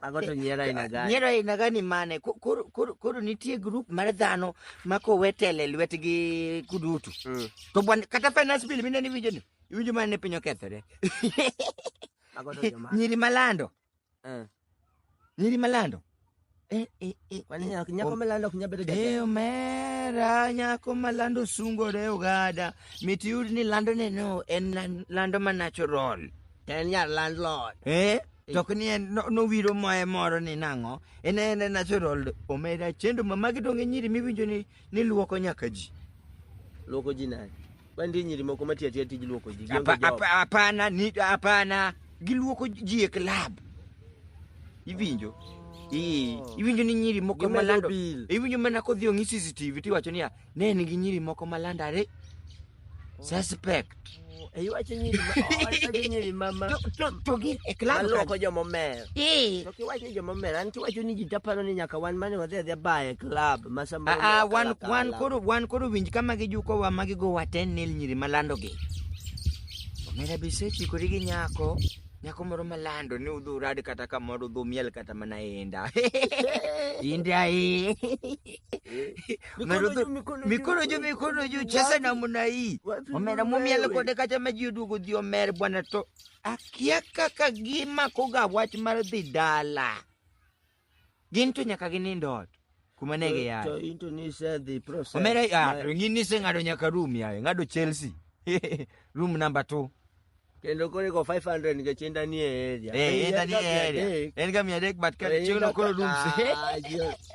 Ago to nyiero aina gani? Nyiero aina gani mane? Koro nitie group mar dhano ma kowetele lwetgi kuduto. To bwana kata finance bill mine ni winjo ni. Iwinjo mane piny okethore. Ago to joma. Nyiri malando. Nyiri malando. Kwani nyako malando ok nyabedo jatelo. Omera nyako malando sungore ogada. Mitiuri ni lando neno en lando ma natural. En ya landlord. Tok ni no wiro moe moro ni nango. En natural. Omera chendo mamagi donge nyiri miwinjo ni luoko nyaka ji. Luoko ji nani? Kwani nyiri moko matia tij luoko ji. Apana. Giluoko ji e club. Iwinjo? Iwinjo ni nyiri moko malando. Iwinjo mana kodhi ongi CCTV tiwacho niya ne nigi nyiri moko malandare. Suspect. Iwacho nyiri mama. To gi e club luoko jomomer. To kiwacho jomomer an kiwacho ni ji taparo ni nyaka wan mane wadhi bae club masamba. Wan koro winj kama gijuko wa magigo waten nil nyiri malando gi. Omera bisechikori gi nyako moro malando ni udhu radi kata kamoro udhu miel kata mana enda. Inda Mikono ju chesa na muna hii. Omera mumiel kode kata maji udugo dhi omer bwana to. Akia kaka gima koga wach mar dhi dala. Ginto nyaka ginindot. Kuma nege ya. To into ni se the process. Omera ngini se ngado nyaka room ya. Ngado Chelsea. Room number 2. Kendo kore ko 500 nge chinda ni area. Enda ni area. En ga miadek bat ka chuno koro room se.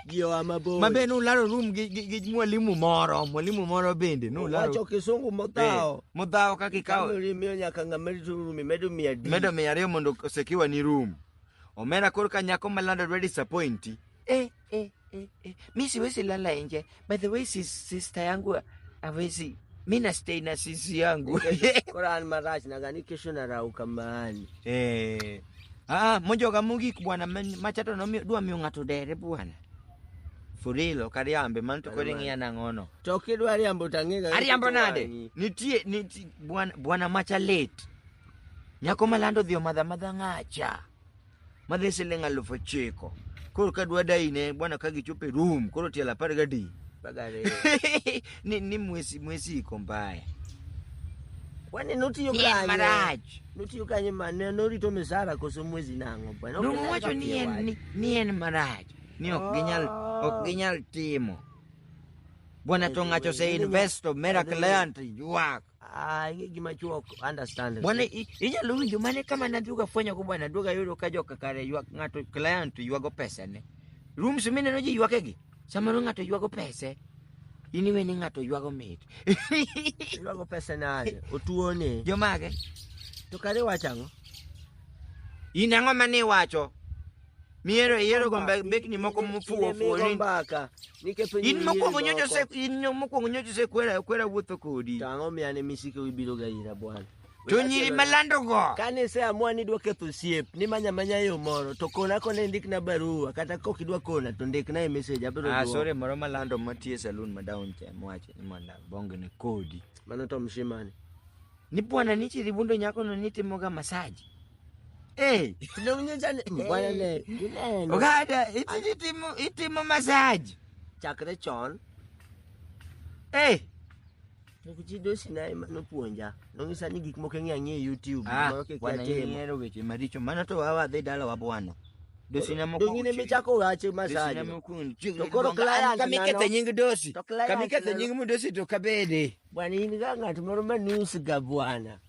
Gio amabo. Mabe no laro room gi mwalimu moro bende no laro. Wacho kisungu modao. Modao kaka ikaw. Kamuri miyo nyaka ngamedo room medo 100. Medo 200 mondo sekiwa ni room. Omera koro ka nyako malando ready disappoint. Mimi siwezi lala nje. By the way sister yangu hawezi. Mina stay na sisi yangu. Koran marach na gani kesho na rauka mahali. Mojoga mugik bwana machato no dua miyo ngato dere bwana. Furilo kariambe manto kore ngia na ngono. To kidwa ariambo tangega. Ariambo nade? Nitie bwana macha late. Nyako malando dhio madha ngacha. Madhe silinga 9,000. Koro kadwa daine bwana kagichope room koro tiela 10 bagare. ni mwezi iko mbaya. Kwani noti yukanye. Noti yukanye mane norito mesara koso mwezi nango bwana. No wacho ni en maraj. Ni ok ginyal timo. Bwana to ngacho se investo mera client yuak. Gima chuok understand. Bwana inyalo winjo mane kama naduga fwenyo ko bwana duga yudo ka joka kare yuak ngato client yuago pesa ne. Rooms mine no ji yuakegi. Samaro ngato yuago pesa. Iniwe ni ngato yuago mit. Yuago pesa na otuone. Jomage. To kare wachango. Inango mane wacho. Miero gombe bekni moko mufuo fuoni. In mokwongo nyocho se kwera wuotho kodi. Tango miane misike wibiro ga ira bwana. To nyiri malando go. Kane se amua ni dwa ketho siep ni manya yo moro to kona ndik na barua kata kok idwa kona to ndik na message abiro dwo. Sorry moro malando matie saloon madown che mwache ni manda bonge ni kodi. Mano to mshimani. Ni bwana nichi ribundo nyako no nitimoga massage. Ndio nyanja bwana ne. Ogada itimo massage. Chakre chon. Kuchido sinai mano puonja. Nongisa ni gik moko ng'e YouTube. Bwana yero weche maricho. Mano to wawa dhi dala wa bwana. Dosina moko. Dongine michako wache massage. To koro client kamikethe nying dosi. Kamikethe nying mudosi to kabede. Bwana in ga ng'at moro manus ga bwana.